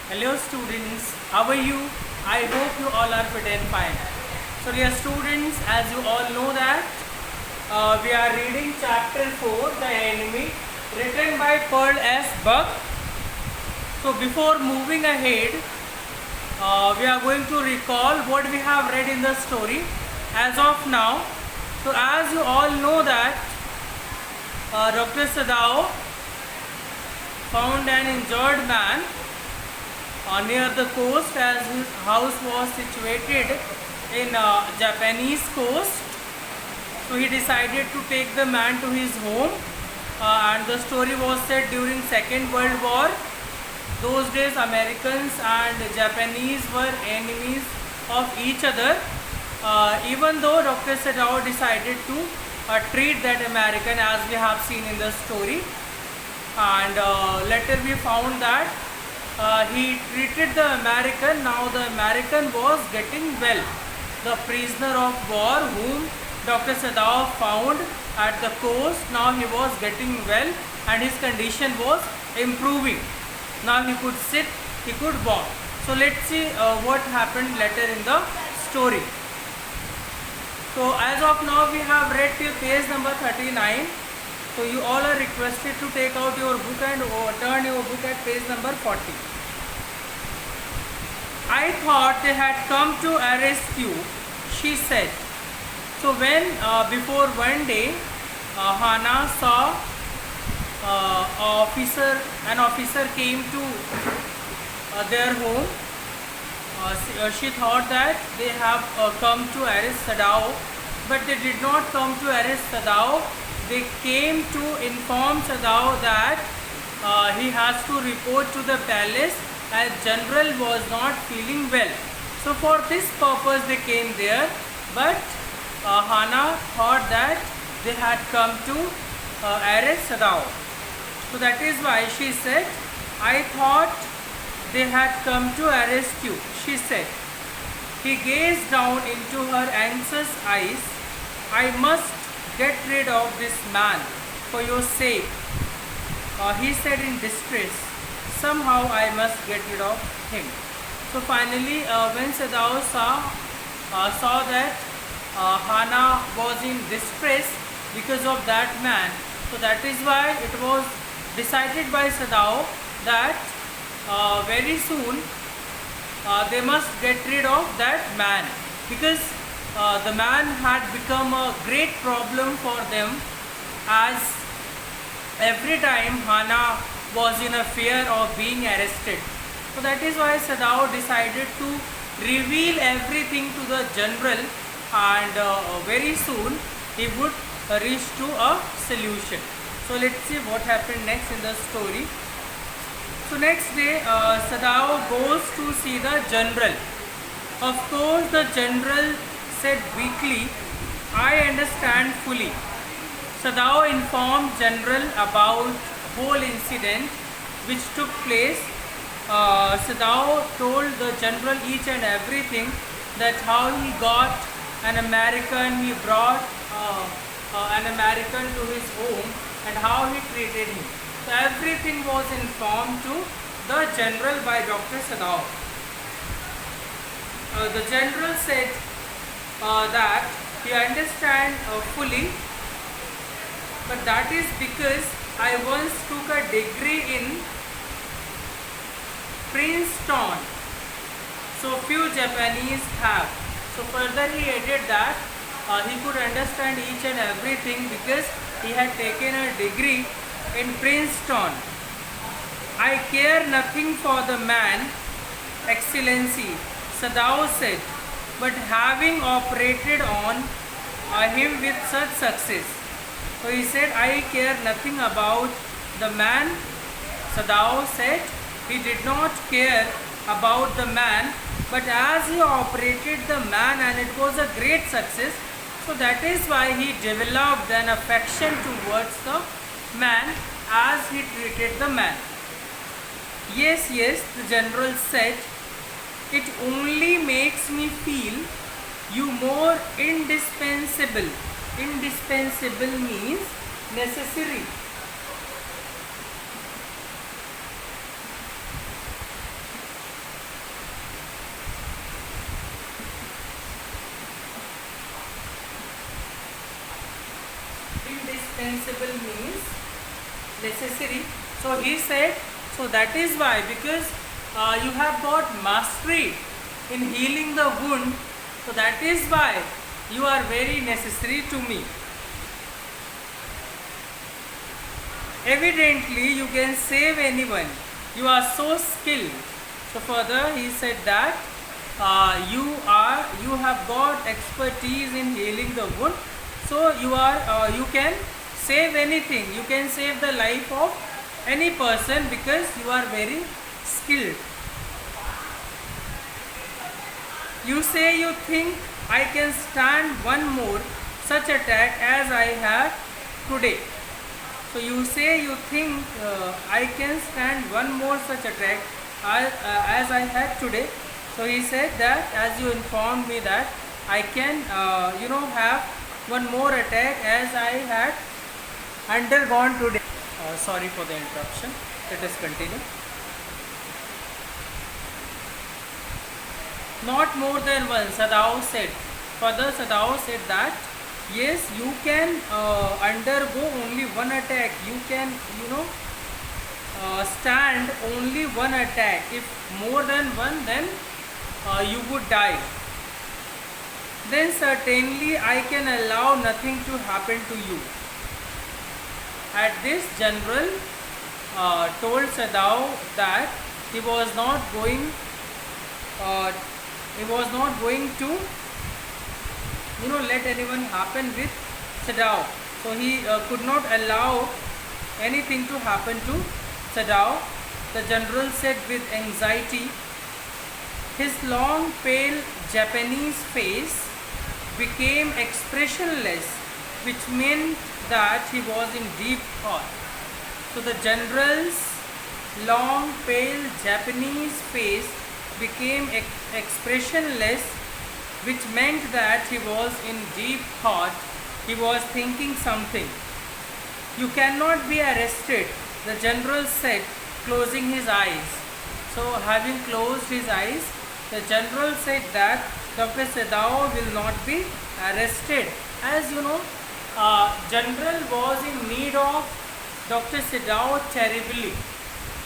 Hello students, how are you? I hope you all are fit and fine. So dear students, as you all know that we are reading chapter 4, The Enemy, written by Pearl S. Buck. So before moving ahead, we are going to recall what we have read in the story as of now. So as you all know that Dr. Sadao found an injured man near the coast, as his house was situated in Japanese coast. So he decided to take the man to his home, and the story was set during Second World War. Those days Americans and Japanese were enemies of each other, even though Dr. Sadao decided to treat that American, as we have seen in the story, and later we found that he treated the American. Now the American was getting well. The prisoner of war whom Dr. Sadao found at the coast, now he was getting well and his condition was improving. Now he could sit, he could walk. So let's see what happened later in the story. So as of now we have read till page number 39. So you all are requested to take out your book and turn your book at page number 40. I thought they had come to arrest you, she said. So when before one day Hana saw an officer came to their home. She thought that they have come to arrest Sadao, but they did not come to arrest Sadao. They came to inform Sadao that he has to report to the palace as General was not feeling well. So for this purpose they came there, but Hana thought that they had come to arrest Sadao. So that is why she said, I thought they had come to arrest you, she said. He gazed down into her anxious eyes. I must get rid of this man for your sake, he said in distress. Somehow I must get rid of him. So finally when Sadao saw that Hana was in distress because of that man, so that is why it was decided by Sadao that very soon they must get rid of that man, because the man had become a great problem for them, as every time Hana was in a fear of being arrested. So that is why Sadao decided to reveal everything to the general, and very soon he would reach to a solution. So let's see what happened next in the story. So next day Sadao goes to see the general. Of course the general said weakly, I understand fully. Sadao informed general about whole incident which took place. Sadao told the general each and everything, that how he got an American, he brought an American to his home and how he treated him. So everything was informed to the general by Dr. Sadao. The general said that he understands fully, but that is because I once took a degree in Princeton, so few Japanese have. So further he added that he could understand each and everything because he had taken a degree in Princeton. I care nothing for the man, Excellency, Sadao said, but having operated on him with such success. So he said, I care nothing about the man. Sadao said he did not care about the man, but as he operated the man and it was a great success, so that is why he developed an affection towards the man as he treated the man. Yes, yes, the general said, it only makes me feel you more indispensable. Indispensable means necessary. indispensable means necessary. So he said, so that is why, because you have got mastery in healing the wound, so that is why you are very necessary to me. Evidently you can save anyone, you are so skilled. So further he said that you have got expertise in healing the wound, so you can save anything, you can save the life of any person because you are very skilled. You say you think I can stand one more such attack as I had today. So you say you think I can stand one more such attack as I had today. So he said that as you informed me that I can have one more attack as I had undergone today. Sorry for the interruption. Let us continue. Not more than one, Sadao said. Further Sadao said that yes, you can undergo only one attack. You can stand only one attack. If more than one, then you would die. Then certainly I can allow nothing to happen to you. At this, General told Sadao that he was not going to let anyone happen with Sadao. So he could not allow anything to happen to Sadao. The general said with anxiety. His long pale Japanese face became expressionless, which meant that he was in deep thought. So the general's long pale Japanese face became expressionless, which meant that he was in deep thought. He was thinking something. You cannot be arrested, the general said, closing his eyes. So having closed his eyes, the general said that Dr. Sadao will not be arrested. As you know, general was in need of Dr. Sadao terribly.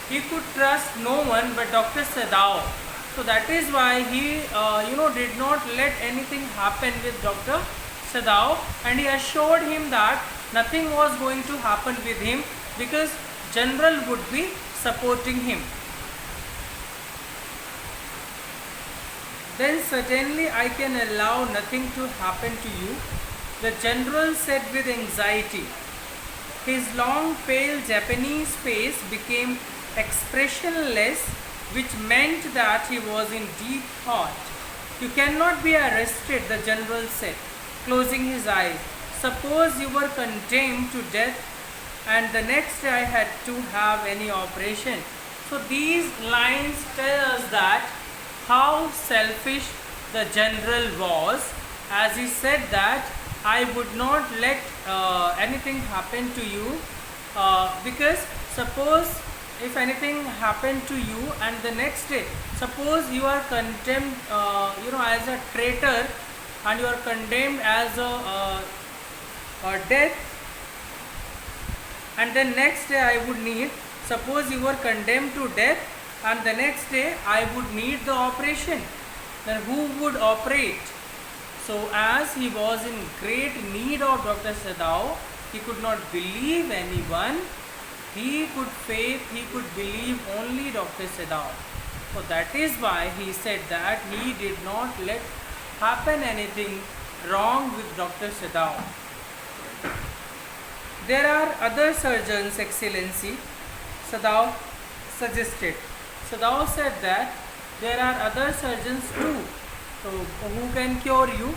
He could trust no one but Dr. Sadao. So that is why he did not let anything happen with Dr. Sadao, and he assured him that nothing was going to happen with him because general would be supporting him. Then certainly I can allow nothing to happen to you, the general said with anxiety. His long pale Japanese face became expressionless, which meant that he was in deep thought. You cannot be arrested, the general said, closing his eyes. Suppose you were condemned to death and the next day I had to have any operation. So these lines tell us that how selfish the general was, as he said that I would not let anything happen to you because suppose if anything happened to you and the next day, suppose you are condemned as a traitor and you are condemned as a death, and then next day I would need, suppose you were condemned to death and the next day I would need the operation, then who would operate? So as he was in great need of Dr. Sadao, he could not believe anyone. He could believe only Dr. Sadao. So that is why he said that he did not let happen anything wrong with Dr. Sadao. There are other surgeons, Excellency, Sadao suggested. Sadao said that there are other surgeons too. So who can cure you?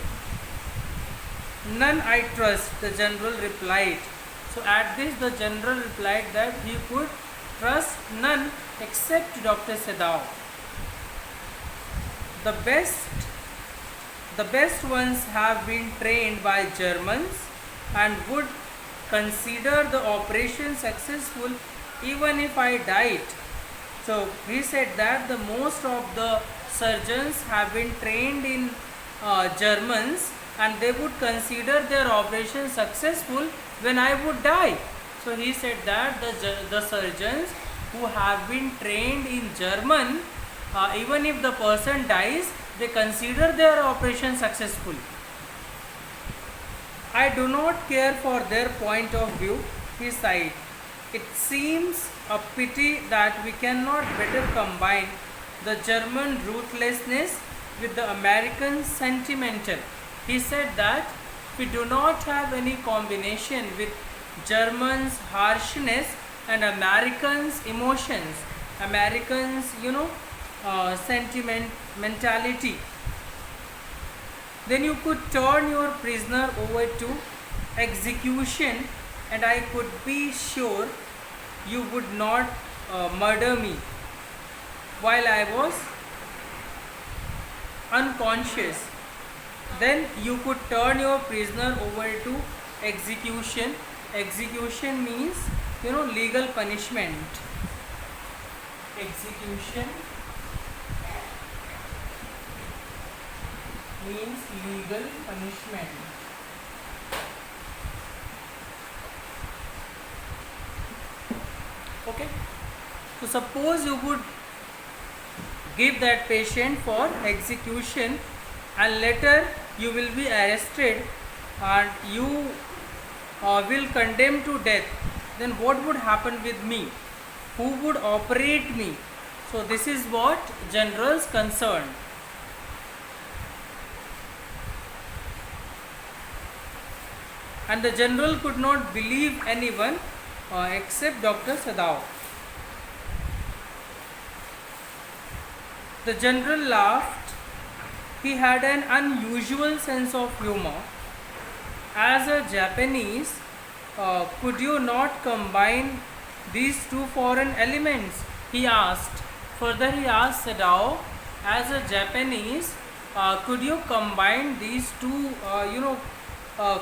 None I trust, the general replied. So at this the general replied that he could trust none except Dr. Sadao. The best ones have been trained by Germans and would consider the operation successful even if I died. So he said that the most of the surgeons have been trained in Germans and they would consider their operation successful when I would die. So he said that the surgeons who have been trained in German, even if the person dies, they consider their operation successful. I do not care for their point of view, he sighed. It seems a pity that we cannot better combine the German ruthlessness with the American sentimental. He said that we do not have any combination with Germans' harshness and Americans' emotions, Americans, sentimentality. Then you could turn your prisoner over to execution, and I could be sure you would not murder me while I was unconscious. Then you could turn your prisoner over to execution. Execution means, legal punishment. Execution means legal punishment. Okay. So suppose you would give that patient for execution, and later you will be arrested and you will condemn to death. Then what would happen with me? Who would operate me? So this is what generals concerned. And the general could not believe anyone except Dr. Sadao. The general laughed. He had an unusual sense of humor. As a Japanese, could you not combine these two foreign elements? He asked. Further, he asked Sadao, as a Japanese, could you combine these two,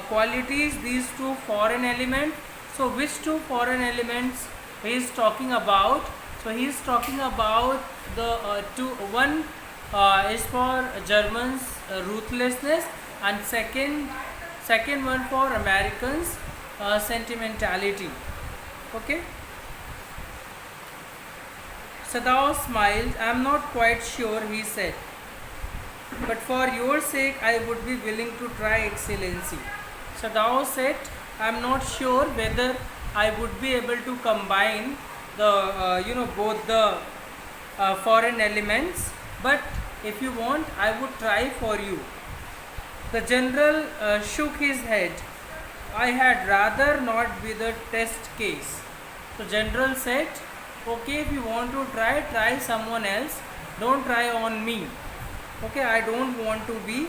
qualities, these two foreign elements? So, which two foreign elements he is talking about? So, he is talking about the one is for Germans' ruthlessness, and second one for Americans' sentimentality. Okay. Sadao smiled. I am not quite sure, he said. But for your sake, I would be willing to try, Excellency. Sadao said, I am not sure whether I would be able to combine the, both the foreign elements. But if you want, I would try for you. The general shook his head. I had rather not be the test case. So general said, okay, if you want to try someone else. Don't try on me. Okay, I don't want to be,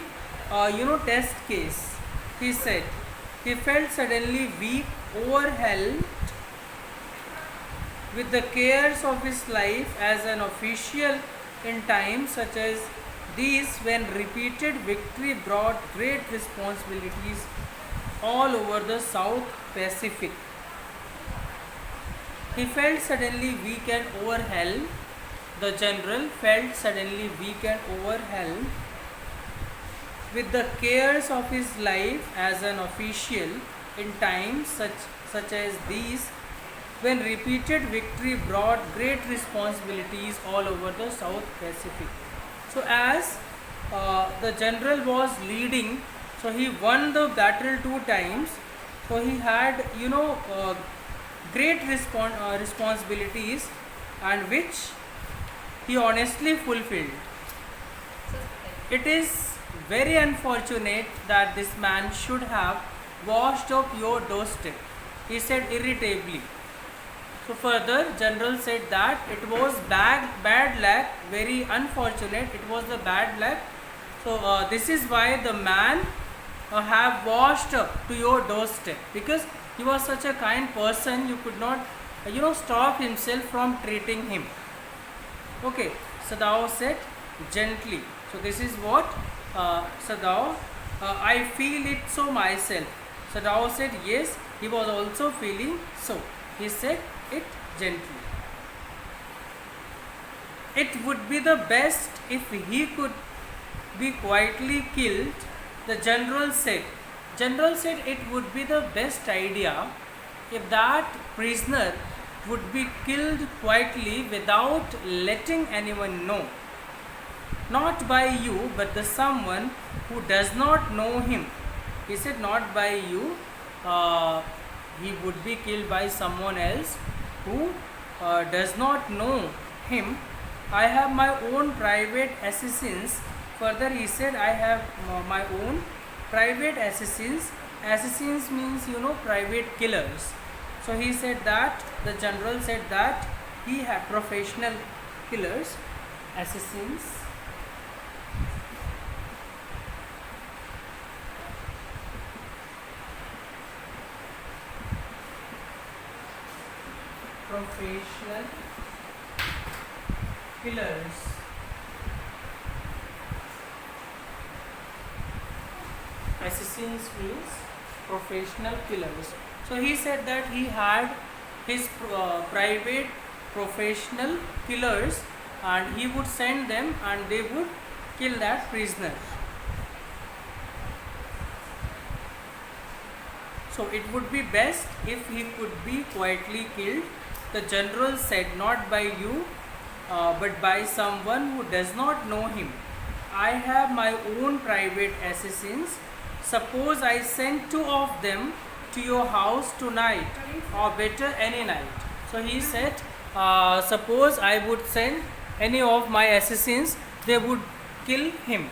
test case, he said. He felt suddenly weak, overwhelmed with the cares of his life as an official in times such as these, when repeated victory brought great responsibilities all over the South Pacific. He felt suddenly weak and overwhelmed. The general felt suddenly weak and overwhelmed with the cares of his life as an official in times such as these, when repeated victory brought great responsibilities all over the South Pacific. So as the general was leading, so he won the battle 2 times, so he had great responsibilities, and which he honestly fulfilled. It is very unfortunate that this man should have washed up your doorstep, he said irritably. So further, general said that it was bad luck, very unfortunate, it was the bad luck. So this is why the man have washed up to your doorstep, because he was such a kind person, you could not stop himself from treating him. Okay, Sadao said gently. So this is what Sadao, I feel it so myself. Sadao said yes, he was also feeling so. He said it gently. It would be the best if he could be quietly killed, the general said. General said it would be the best idea if that prisoner would be killed quietly without letting anyone know. Not by you, but the someone who does not know him. He said, not by you. He would be killed by someone else who does not know him. I have my own private assassins. Further, he said, I have my own private assassins. Assassins means, private killers. So he said that, the general said that he had professional killers, assassins. Professional killers. Assassins means professional killers. So he said that he had his private professional killers, and he would send them and they would kill that prisoner. So it would be best if he could be quietly killed. The general said, not by you, but by someone who does not know him. I have my own private assassins. Suppose I send 2 of them to your house tonight, or better, any night. So he said, suppose I would send any of my assassins, they would kill him.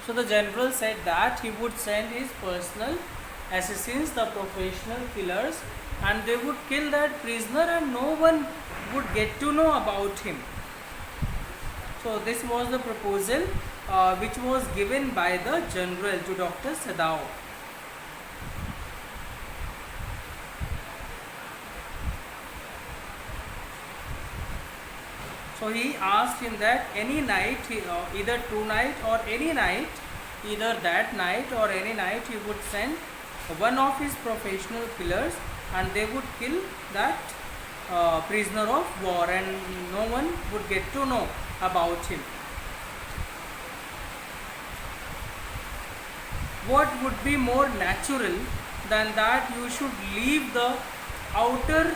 So the general said that he would send his personal assassins, the professional killers, and they would kill that prisoner and no one would get to know about him. So this was the proposal which was given by the general to Dr. Sadao. So he asked him that any night, either tonight or any night, either that night or any night, he would send one of his professional killers and they would kill that prisoner of war and no one would get to know about him. What would be more natural than that you should leave the outer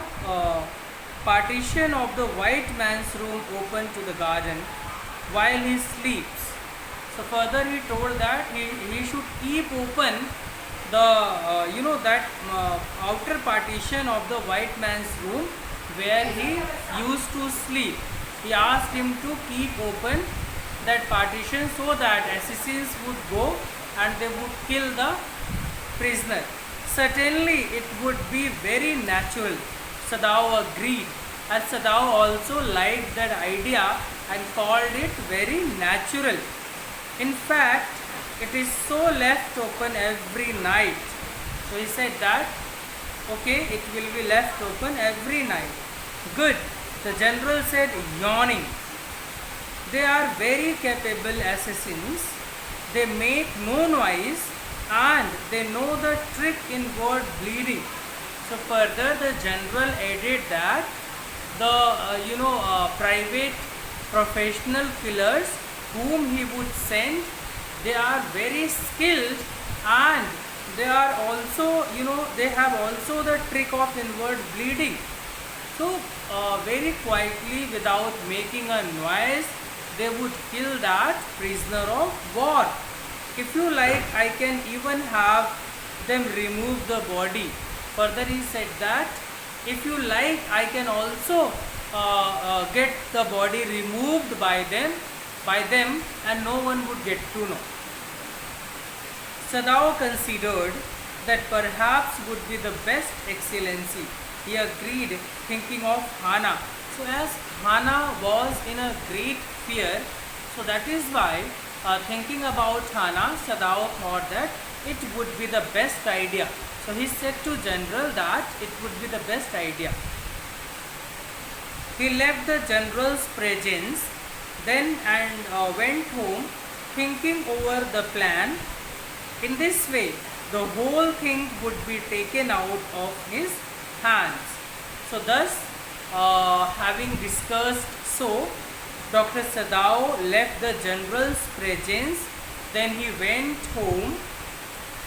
partition of the white man's room open to the garden while he sleeps. So further he told that he should keep open the that outer partition of the white man's room where he used to sleep. He asked him to keep open that partition so that assassins would go and they would kill the prisoner. Certainly it would be very natural. Sadao agreed, and Sadao also liked that idea and called it very natural. In fact, it is so left open every night. So he said that, okay, it will be left open every night. Good, the general said, yawning. They are very capable assassins. They make no noise and they know the trick involved bleeding. So further the general added that the private professional killers whom he would send, they are very skilled and they are also, they have also the trick of inward bleeding. So very quietly, without making a noise, they would kill that prisoner of war. If you like, I can even have them remove the body. Further he said that if you like, I can also get the body removed by them and no one would get to know. Sadao considered that perhaps would be the best excellency. He agreed, thinking of Hana. So as Hana was in a great fear, so that is why thinking about Hana, Sadao thought that it would be the best idea. So he said to general that it would be the best idea. He left the general's presence then and went home, thinking over the plan. In this way, the whole thing would be taken out of his hands. So thus, having discussed so, Dr. Sadao left the general's presence, then he went home,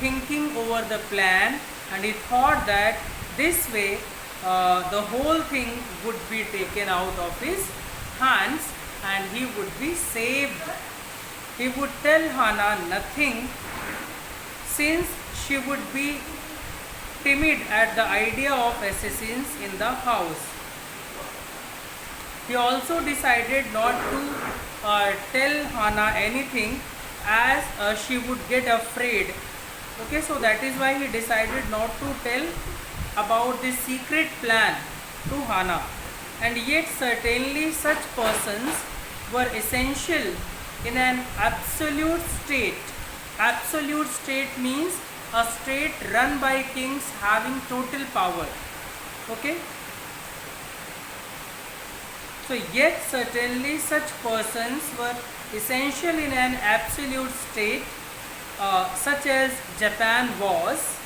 thinking over the plan, and he thought that this way the whole thing would be taken out of his hands and he would be saved. He would tell Hannah nothing, since she would be timid at the idea of assassins in the house. He also decided not to tell Hannah anything, as she would get afraid. Okay, so that is why he decided not to tell about this secret plan to Hannah. And yet certainly such persons were essential in an absolute state. Absolute state means a state run by kings having total power. Okay. So yet certainly such persons were essential in an absolute state, such as Japan was.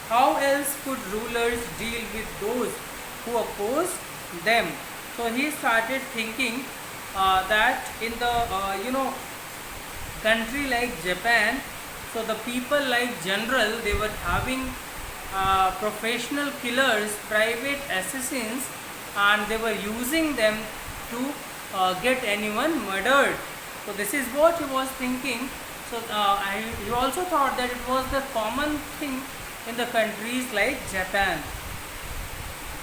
How else could rulers deal with those who opposed them? So he started thinking that in the country like Japan, so the people like general, they were having professional killers, private assassins, and they were using them to get anyone murdered. So this is what he was thinking. So he also thought that it was the common thing in the countries like Japan.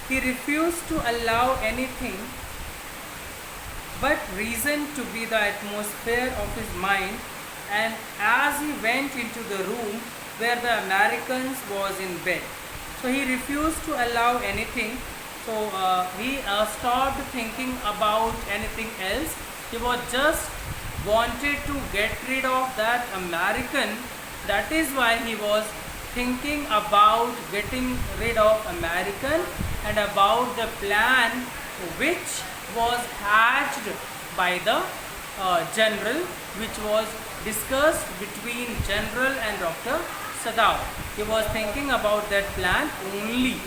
He refused to allow anything but reason to be the atmosphere of his mind, and as he went into the room where the Americans was in bed, so he refused to allow anything. So he stopped thinking about anything else. He was just wanted to get rid of that American. That is why he was thinking about getting rid of American and about the plan which was hatched by the general, which was discussed between general and Dr. Sadao. He was thinking about that plan only.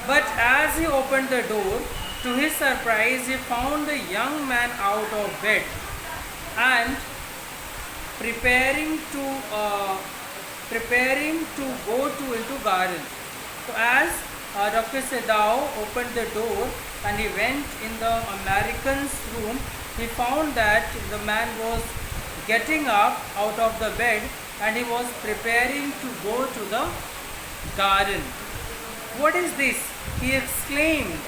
But as he opened the door, to his surprise, he found the young man out of bed and preparing to go into garden. So as Dr. Sadao opened the door and he went in the American's room, he found that the man was getting up out of the bed and he was preparing to go to the garden. What is this? He exclaimed.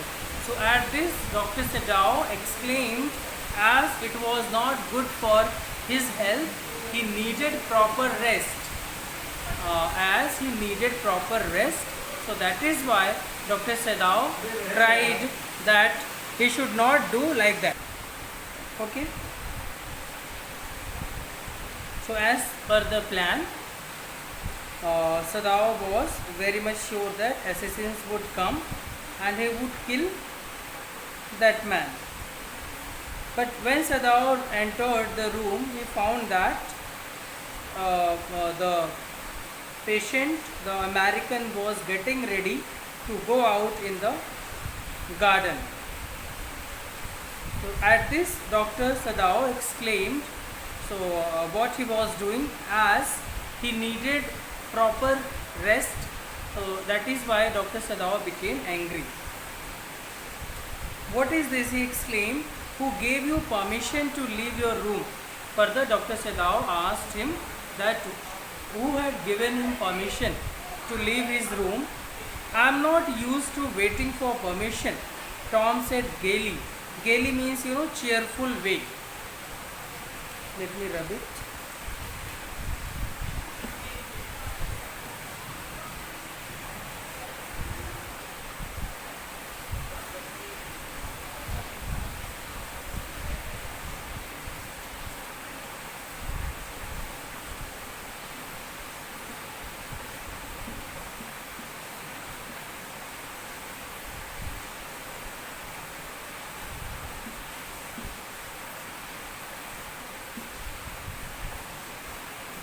So at this, Dr. Sadao exclaimed, as it was not good for his health, he needed proper rest. As he needed proper rest, so that is why Dr. Sadao tried that he should not do like that. Okay. So as per the plan, Sadao was very much sure that assassins would come and he would kill that man. But when Sadao entered the room, he found that the patient, the American, was getting ready to go out in the garden. So at this, Dr. Sadao exclaimed, so what he was doing, as he needed proper rest, so that is why Dr. Sadao became angry. What is this? He exclaimed. Who gave you permission to leave your room? Further, Dr. Sadao asked him that who had given him permission to leave his room. I am not used to waiting for permission, Tom said gaily. Gaily means, cheerful way. Let me rub it.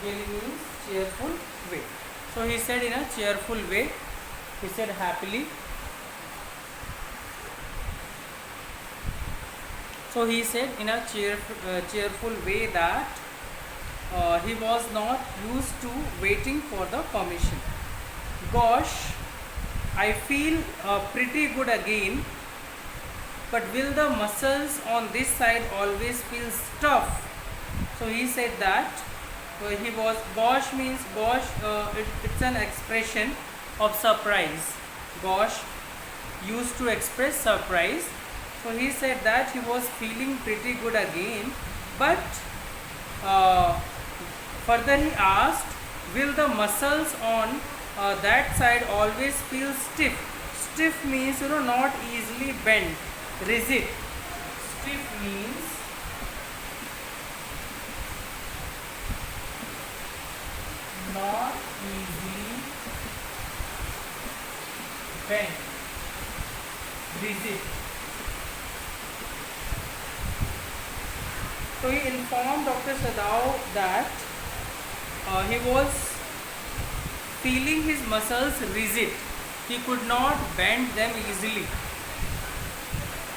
Gaily means cheerful way. So he said in a cheerful way, he said happily. So he said in a cheerful way that he was not used to waiting for the permission. Gosh, I feel pretty good again, but will the muscles on this side always feel tough? So he said that he was, gosh means, gosh, it's an expression of surprise. Gosh used to express surprise. So he said that he was feeling pretty good again, but uh, further he asked, will the muscles on that side always feel stiff? Stiff means, not easily bent, rigid. Stiff means not easily bent, rigid. So he informed Dr. Sadao that he was feeling his muscles rigid. He could not bend them easily.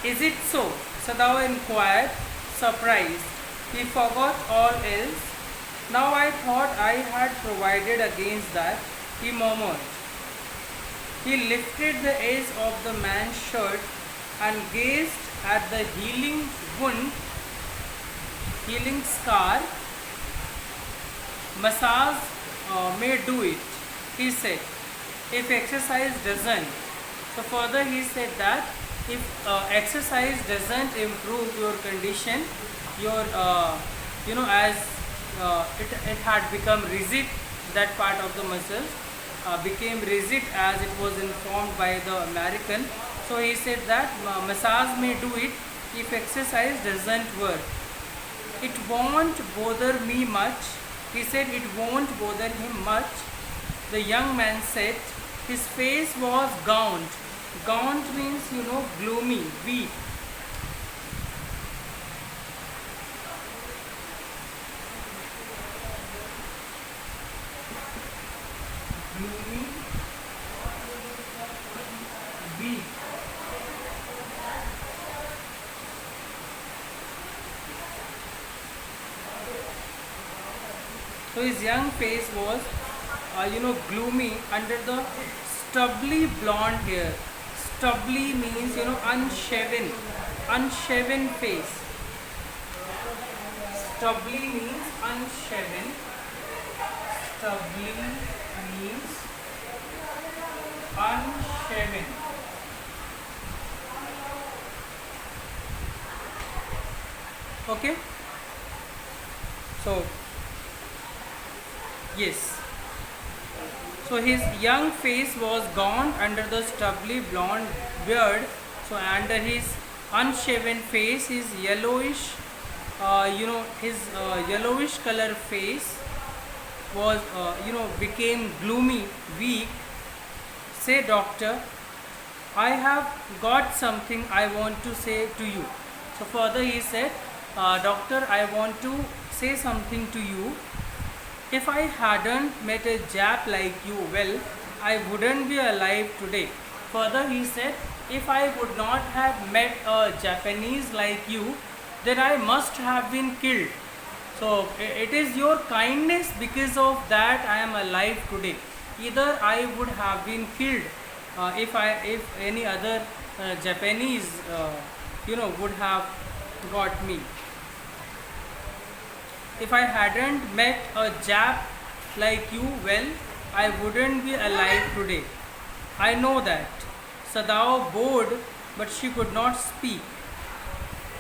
Is it so? Sadao inquired, surprised. He forgot all else. Now I thought I had provided against that, he murmured. He lifted the edge of the man's shirt and gazed at the healing wound, healing scar. Massage may do it, he said, if exercise doesn't. So further he said that if exercise doesn't improve your condition, your as it had become rigid, that part of the muscles became rigid as it was informed by the American. So he said that massage may do it if exercise doesn't work. It won't bother me much. He said it won't bother him much. The young man said his face was gaunt. Gaunt means, gloomy, weak. Gloomy, weak. So his young face was, gloomy under the stubbly blonde hair. Stubbly means, unshaven, unshaven face. Stubbly means unshaven. Stubbly means unshaven. Okay. So yes. So his young face was gaunt under the stubbly blonde beard. So under his unshaven face, his yellowish, his yellowish color face was, became gloomy, weak. Say, doctor, I have got something I want to say to you. So further he said, doctor, I want to say something to you. If I hadn't met a Jap like you, well, I wouldn't be alive today. Further he said, if I would not have met a Japanese like you, then I must have been killed. So it is your kindness, because of that I am alive today. Either I would have been killed if any other Japanese would have got me. If I hadn't met a Jap like you, well, I wouldn't be alive today. I know that. Sadao bowed, but she could not speak.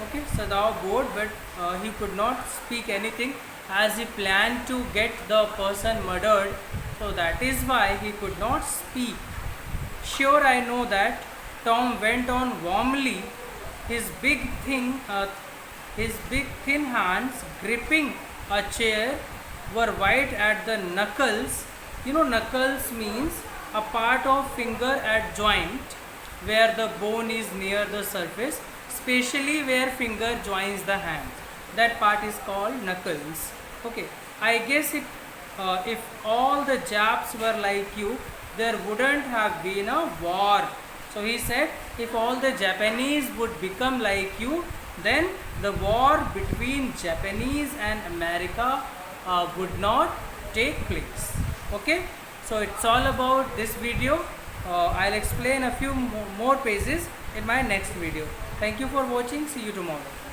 Okay, Sadao bowed, but he could not speak anything, as he planned to get the person murdered. So that is why he could not speak. Sure, I know that. Tom went on warmly, his big thin hands gripping a chair were white at the knuckles. Knuckles means a part of finger at joint where the bone is near the surface, especially where finger joins the hand. That part is called knuckles. Okay, I guess if all the Japs were like you, there wouldn't have been a war. So he said, if all the Japanese would become like you, then the war between Japanese and America would not take place. Okay, so it's all about this video. I'll explain a few more pages in my next video. Thank you for watching. See you tomorrow.